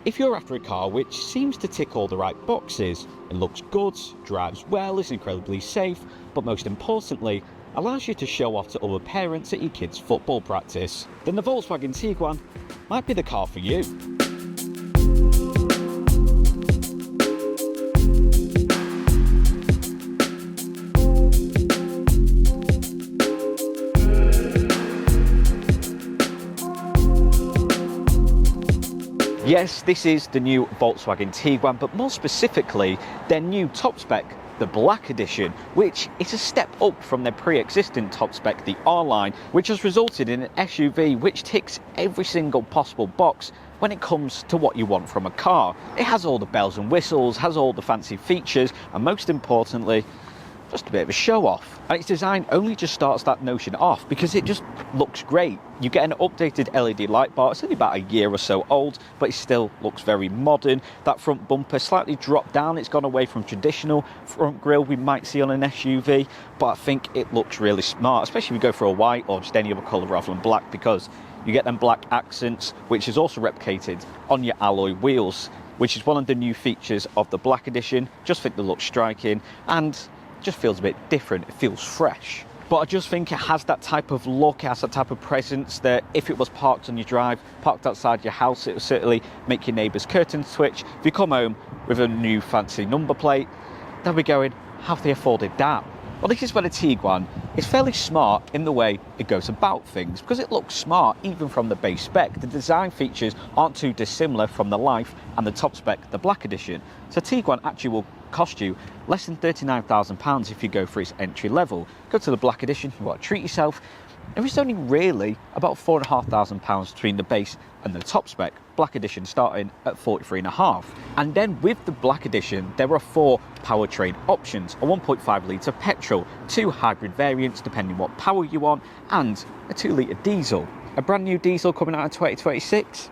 If you're after a car which seems to tick all the right boxes, it looks good, drives well, is incredibly safe, but most importantly, allows you to show off to other parents at your kids' football practice, then the Volkswagen Tiguan might be the car for you. Yes, this is the new Volkswagen Tiguan, but more specifically, their new top spec, the Black Edition, which is a step up from their pre-existing top spec, the R-Line, which has resulted in an SUV which ticks every single possible box when it comes to what you want from a car. It has all the bells and whistles, has all the fancy features, and most importantly, just a bit of a show off. And its design only just starts that notion off because it just looks great. You get an updated LED light bar. It's only about a year or so old, but it still looks very modern. That front bumper slightly dropped down. It's gone away from traditional front grille we might see on an SUV, but I think it looks really smart, especially if you go for a white or just any other colour rather than black, because you get them black accents, which is also replicated on your alloy wheels, which is one of the new features of the Black Edition. Just think they look striking and just feels a bit different. It feels fresh, but I just think it has that type of look, it has that type of presence that if it was parked on your drive, parked outside your house, it will certainly make your neighbours' curtains twitch. If you come home with a new fancy number plate, they'll be going, how have they afforded that? Well, this is where the Tiguan is fairly smart in the way it goes about things, because it looks smart even from the base spec. The design features aren't too dissimilar from the Life and the top spec, the Black Edition. So Tiguan actually will cost you less than £39,000 if you go for its entry level. Go to the Black Edition, you want to treat yourself. And it's only really about £4,500 between the base and the top spec. Black Edition starting at $43,500. And then with the Black Edition, there are 4 powertrain options: a 1.5 litre petrol, 2 hybrid variants depending what power you want, and a 2 litre diesel. A brand new diesel coming out in 2026.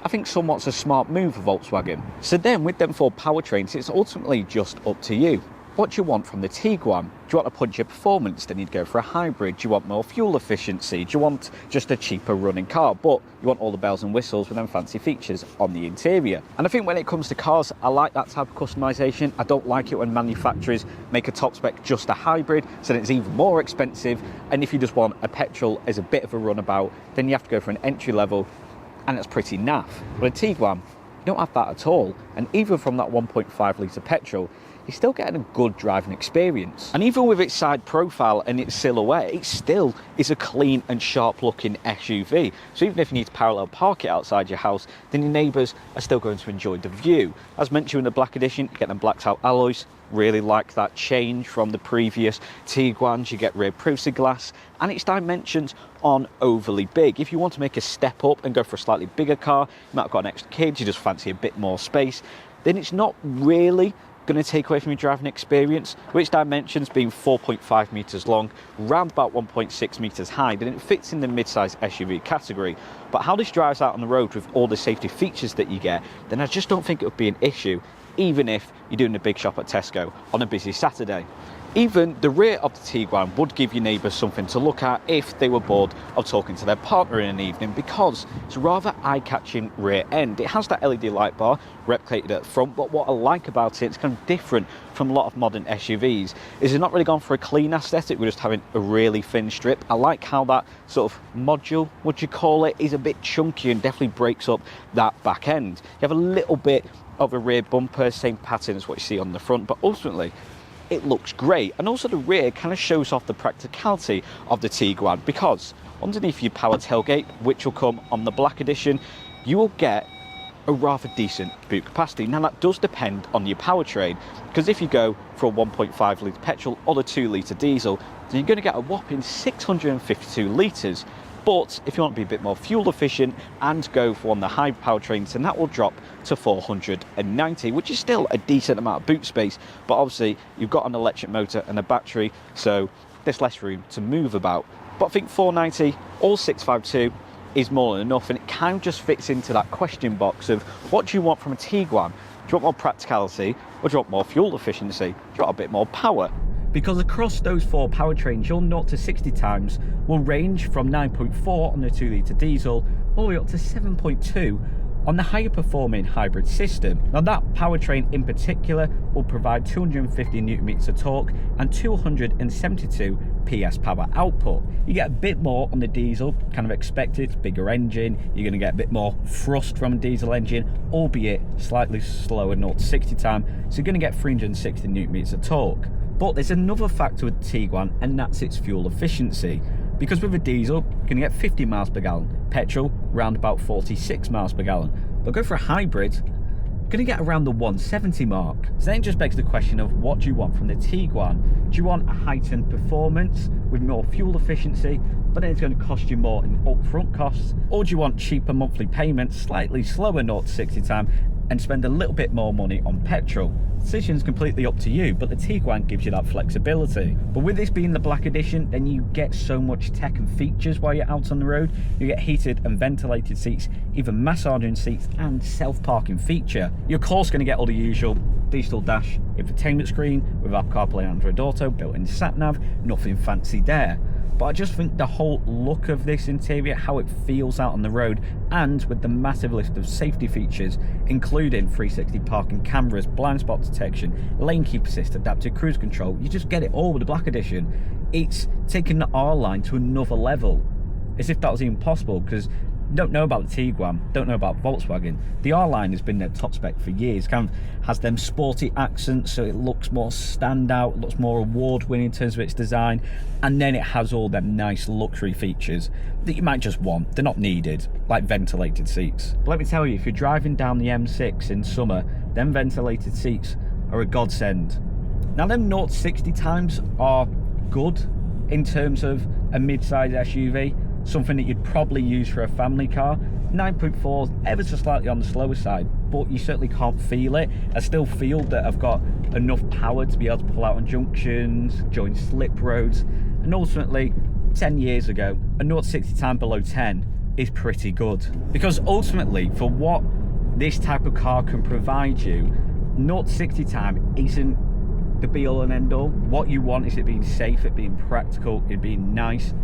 I think somewhat's a smart move for Volkswagen. So then with them 4 powertrains, it's ultimately just up to you. What do you want from the Tiguan? Do you want a punchier performance? Then you'd go for a hybrid. Do you want more fuel efficiency? Do you want just a cheaper running car, but you want all the bells and whistles with them fancy features on the interior? And I think when it comes to cars, I like that type of customization. I don't like it when manufacturers make a top spec just a hybrid, so then it's even more expensive. And if you just want a petrol as a bit of a runabout, then you have to go for an entry level, and it's pretty naff. But a Tiguan, you don't have that at all. And even from that 1.5 litre petrol, you're still getting a good driving experience. And even with its side profile and its silhouette, it still is a clean and sharp looking SUV. So even if you need to parallel park it outside your house, then your neighbours are still going to enjoy the view. As mentioned in the Black Edition, you get them blacked out alloys. Really like that change from the previous Tiguans. You get rear privacy glass, and its dimensions aren't overly big. If you want to make a step up and go for a slightly bigger car, you might have got an extra kid, you just fancy a bit more space, then it's not really going to take away from your driving experience. With its dimensions being 4.5 metres long, round about 1.6 metres high, then it fits in the mid-size SUV category. But how this drives out on the road with all the safety features that you get, then I just don't think it would be an issue, even if you're doing a big shop at Tesco on a busy Saturday. Even the rear of the Tiguan would give your neighbours something to look at if they were bored of talking to their partner in an evening, because it's a rather eye-catching rear end. It has that LED light bar replicated at the front, but what I like about it, it's kind of different from a lot of modern SUVs, is it's not really gone for a clean aesthetic. We're just having a really thin strip. I like how that sort of module, would you call it, is a bit chunky and definitely breaks up that back end. You have a little bit of a rear bumper, same pattern as what you see on the front, but ultimately it looks great. And also the rear kind of shows off the practicality of the Tiguan, because underneath your power tailgate, which will come on the Black Edition, you will get a rather decent boot capacity. Now that does depend on your powertrain, because if you go for a 1.5 litre petrol or the 2 litre diesel, then you're going to get a whopping 652 litres. But if you want to be a bit more fuel efficient and go for one of the high powertrains, then that will drop to 490, which is still a decent amount of boot space. But obviously you've got an electric motor and a battery, so there's less room to move about. But I think 490 or 652 is more than enough, and it kind of just fits into that question box of what do you want from a Tiguan? Do you want more practicality, or do you want more fuel efficiency? Do you want a bit more power? Because across those 4 powertrains, your 0 to 60 times will range from 9.4 on the 2 litre diesel all the way up to 7.2 on the higher performing hybrid system. Now that powertrain in particular will provide 250 Nm of torque and 272 PS power output. You get a bit more on the diesel, kind of expected, bigger engine, you're going to get a bit more thrust from a diesel engine, albeit slightly slower 0 to 60 time, so you're going to get 360 Nm of torque. But there's another factor with the Tiguan, and that's its fuel efficiency. Because with a diesel, you're going to get 50 miles per gallon, petrol around about 46 miles per gallon. But go for a hybrid, you're going to get around the 170 mark. So then it just begs the question of what do you want from the Tiguan? Do you want a heightened performance with more fuel efficiency, but then it's going to cost you more in upfront costs? Or do you want cheaper monthly payments, slightly slower 0 to 60 time, and spend a little bit more money on petrol? Decision's completely up to you, but the Tiguan gives you that flexibility. But with this being the Black Edition, then you get so much tech and features while you're out on the road. You get heated and ventilated seats, even massaging seats, and self-parking feature. You're of course going to get all the usual digital dash infotainment screen with Apple CarPlay and Android Auto, built-in sat-nav, nothing fancy there. But I just think the whole look of this interior, how it feels out on the road, and with the massive list of safety features, including 360 parking cameras, blind spot detection, lane keep assist, adaptive cruise control, you just get it all with the Black Edition. It's taken the R line to another level, as if that was even possible, because don't know about the Tiguan, don't know about Volkswagen. The R line has been their top spec for years, kind of has them sporty accents, so it looks more standout, looks more award-winning in terms of its design, and then it has all them nice luxury features that you might just want. They're not needed, like ventilated seats. But let me tell you, if you're driving down the M6 in summer, them ventilated seats are a godsend. Now them 0 to 60 times are good in terms of a mid-size SUV, something that you'd probably use for a family car. 9.4 is ever so slightly on the slower side, but you certainly can't feel it. I still feel that I've got enough power to be able to pull out on junctions, join slip roads, and ultimately 10 years ago a 0 to 60 time below 10 is pretty good, because ultimately for what this type of car can provide you, 0 to 60 time isn't the be all and end all. What you want is it being safe, it being practical, it being nice.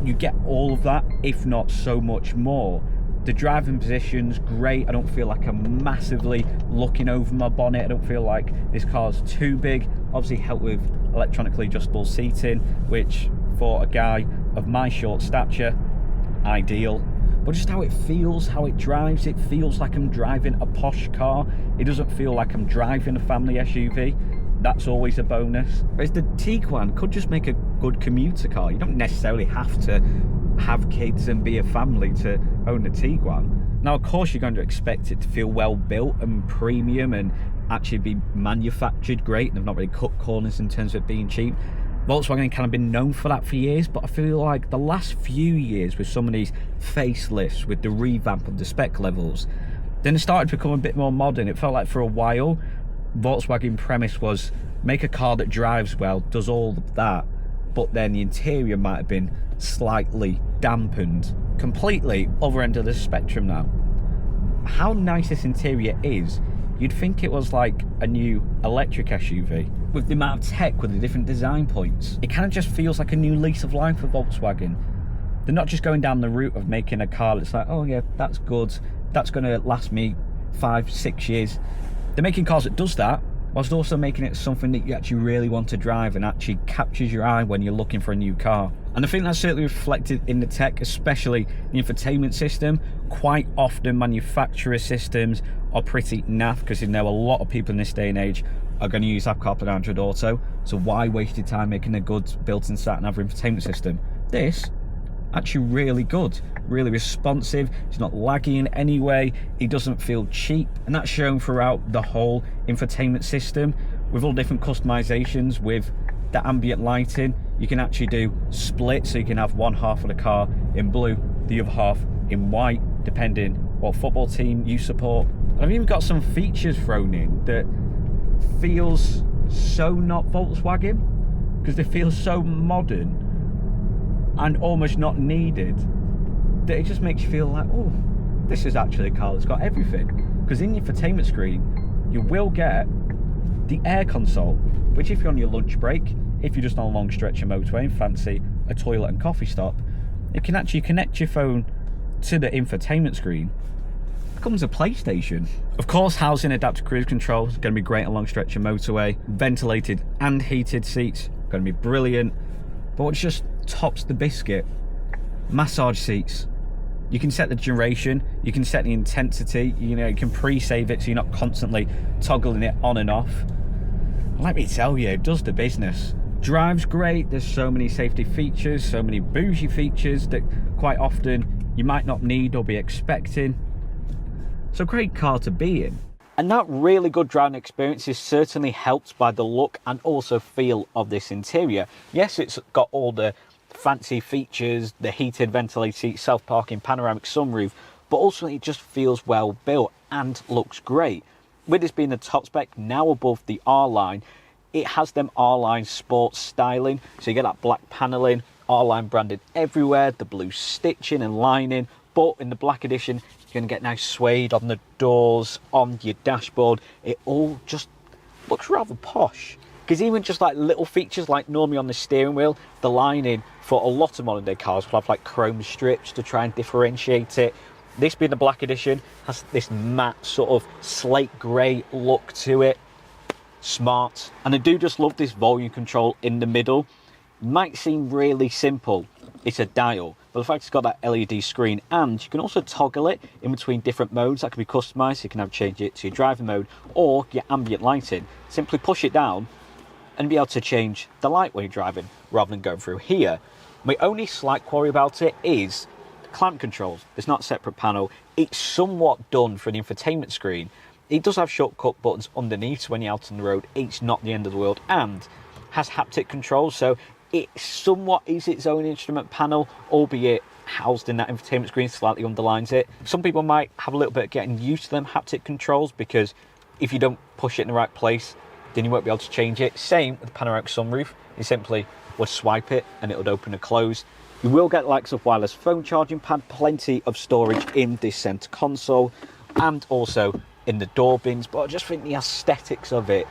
You get all of that, if not so much more. The driving position's great. I don't feel like I'm massively looking over my bonnet. I don't feel like this car's too big. Obviously helped with electronically adjustable seating, which for a guy of my short stature, ideal. But just how it feels, how it drives, it feels like I'm driving a posh car. It doesn't feel like I'm driving a family SUV. That's always a bonus. Whereas the Tiguan could just make a good commuter car. You don't necessarily have to have kids and be a family to own a Tiguan. Now, of course, you're going to expect it to feel well built and premium and actually be manufactured great. They've not really cut corners in terms of it being cheap. Volkswagen kind of been known for that for years, but I feel like the last few years with some of these facelifts, with the revamp of the spec levels, then it started to become a bit more modern. It felt like for a while Volkswagen premise was make a car that drives well, does all of that, but then the interior might have been slightly dampened. Completely other end of the spectrum now. How nice this interior is, you'd think it was like a new electric SUV. With the amount of tech, with the different design points, it kind of just feels like a new lease of life for Volkswagen. They're not just going down the route of making a car that's like, oh yeah, that's good, that's going to last me 5-6 years. They're making cars that does that, whilst also making it something that you actually really want to drive and actually captures your eye when you're looking for a new car. And I think that's certainly reflected in the tech, especially the infotainment system. Quite often manufacturer systems are pretty naff, because you know a lot of people in this day and age are going to use Apple CarPlay and Android Auto, so why waste your time making a good built-in sat-nav infotainment system? This, actually really good, really responsive, it's not laggy in any way, it doesn't feel cheap, and that's shown throughout the whole infotainment system, with all different customizations. With the ambient lighting, you can actually do split, so you can have one half of the car in blue, the other half in white, depending what football team you support. And I've even got some features thrown in that feels so not Volkswagen, because they feel so modern and almost not needed, that it just makes you feel like, oh, this is actually a car that's got everything. Because in your infotainment screen, you will get the air console, which if you're on your lunch break, if you're just on a long stretch of motorway and fancy a toilet and coffee stop, it can actually connect your phone to the infotainment screen comes a PlayStation. Of course, housing adaptive cruise control is going to be great along stretch of motorway. Ventilated and heated seats, going to be brilliant. But what just tops the biscuit? Massage seats. You can set the duration, you can set the intensity, you know, you can pre-save it so you're not constantly toggling it on and off. Let me tell you, it does the business. Drives great, there's so many safety features, so many bougie features that quite often you might not need or be expecting. It's a great car to be in. And that really good driving experience is certainly helped by the look and also feel of this interior. Yes, it's got all the fancy features, the heated ventilated seats, self-parking, panoramic sunroof, but also it just feels well built and looks great. With this being the top spec, now above the R-Line, it has them R-Line sports styling, so you get that black paneling, R-Line branded everywhere, the blue stitching and lining, but in the Black Edition, you're going to get nice suede on the doors, on your dashboard. It all just looks rather posh. Because even just like little features like normally on the steering wheel, the lining for a lot of modern day cars will have like chrome strips to try and differentiate it. This being the Black Edition has this matte sort of slate grey look to it. Smart. And I do just love this volume control in the middle. Might seem really simple. It's a dial. But the fact it's got that LED screen, and you can also toggle it in between different modes. That can be customized. You can have change it to your driving mode or your ambient lighting. Simply push it down and be able to change the light when you're driving rather than going through here. My only slight query about it is the climate controls. There's not a separate panel. It's somewhat done for an infotainment screen. It does have shortcut buttons underneath, so when you're out on the road, it's not the end of the world, and has haptic controls, so it somewhat is its own instrument panel, albeit housed in that infotainment screen slightly underlines it. Some people might have a little bit of getting used to them haptic controls, because if you don't push it in the right place, then you won't be able to change it. Same with the panoramic sunroof. You simply would swipe it and it would open and close. You will get likes of wireless phone charging pad, plenty of storage in this centre console and also in the door bins, but I just think the aesthetics of it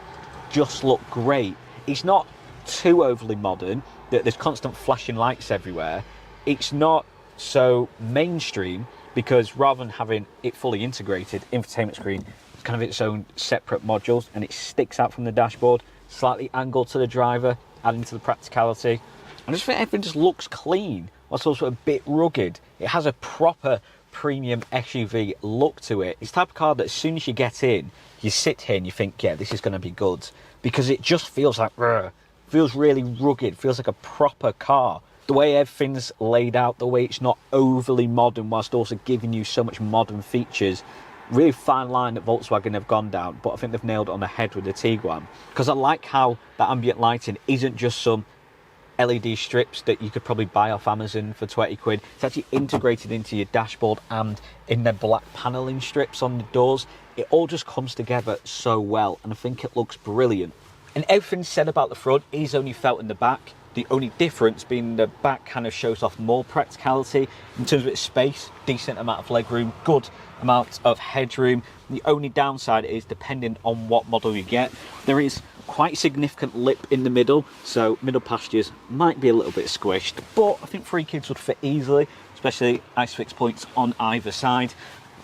just look great. It's not too overly modern, that there's constant flashing lights everywhere. It's not so mainstream, because rather than having it fully integrated, infotainment screen, it's kind of its own separate modules, and it sticks out from the dashboard, slightly angled to the driver, adding to the practicality. I just think everything just looks clean, whilst also a bit rugged. It has a proper premium SUV look to it. It's the type of car that as soon as you get in, you sit here and you think, yeah, this is going to be good, because it just feels like, feels really rugged, feels like a proper car. The way everything's laid out, the way it's not overly modern whilst also giving you so much modern features. Really fine line that Volkswagen have gone down, but I think they've nailed it on the head with the Tiguan. Because I like how that ambient lighting isn't just some LED strips that you could probably buy off Amazon for 20 quid. It's actually integrated into your dashboard and in their black paneling strips on the doors. It all just comes together so well, and I think it looks brilliant. And everything said about the front is only felt in the back. The only difference being the back kind of shows off more practicality in terms of its space, decent amount of legroom, good amount of headroom. The only downside is, depending on what model you get, there is quite significant lip in the middle, so middle passengers might be a little bit squished, but I think 3 kids would fit easily, especially ISOFIX points on either side.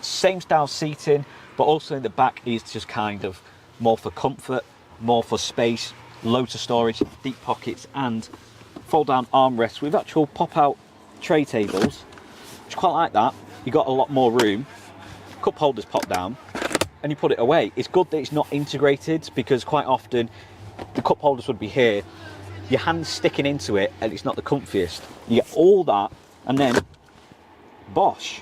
Same style seating, but also in the back is just kind of more for comfort, more for space, loads of storage, deep pockets, and fold down armrests with actual pop out tray tables, which quite like that. You got a lot more room, cup holders pop down and you put it away. It's good that it's not integrated, because quite often the cup holders would be here, your hands sticking into it, and it's not the comfiest. You get all that, and then bosh,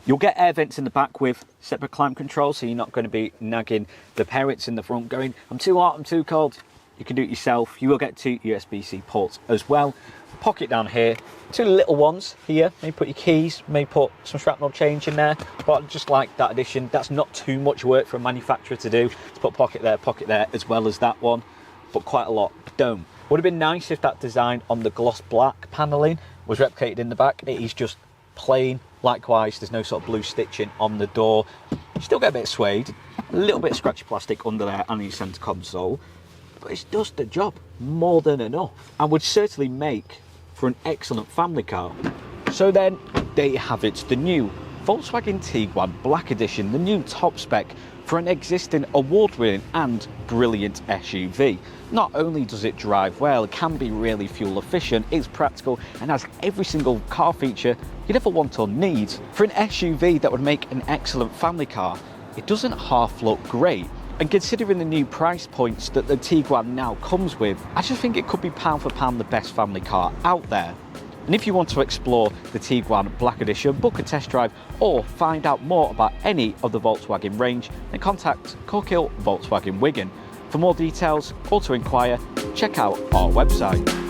you'll get air vents in the back with separate climate control, so you're not going to be nagging the parents in the front going, I'm too hot, I'm too cold. You can do it yourself. You will get 2 USB-C ports as well. Pocket down here, 2 little ones here. Maybe put your keys, maybe put some shrapnel change in there. But I just like that addition. That's not too much work for a manufacturer to do. To put pocket there, as well as that one. But quite a lot. Dome. Would have been nice if that design on the gloss black paneling was replicated in the back. It is just plain. Likewise, there's no sort of blue stitching on the door. You still get a bit of suede, a little bit of scratchy plastic under there and the centre console. But it does the job more than enough, and would certainly make for an excellent family car. So then, there you have it, the new Volkswagen Tiguan Black Edition, the new top spec for an existing award-winning and brilliant SUV. Not only does it drive well, it can be really fuel efficient, it's practical and has every single car feature you'd ever want or need. For an SUV that would make an excellent family car, it doesn't half look great. And considering the new price points that the Tiguan now comes with, I just think it could be pound for pound the best family car out there. And if you want to explore the Tiguan Black Edition, book a test drive or find out more about any of the Volkswagen range, then contact Corkhill Volkswagen Wigan. For more details or to inquire, check out our website.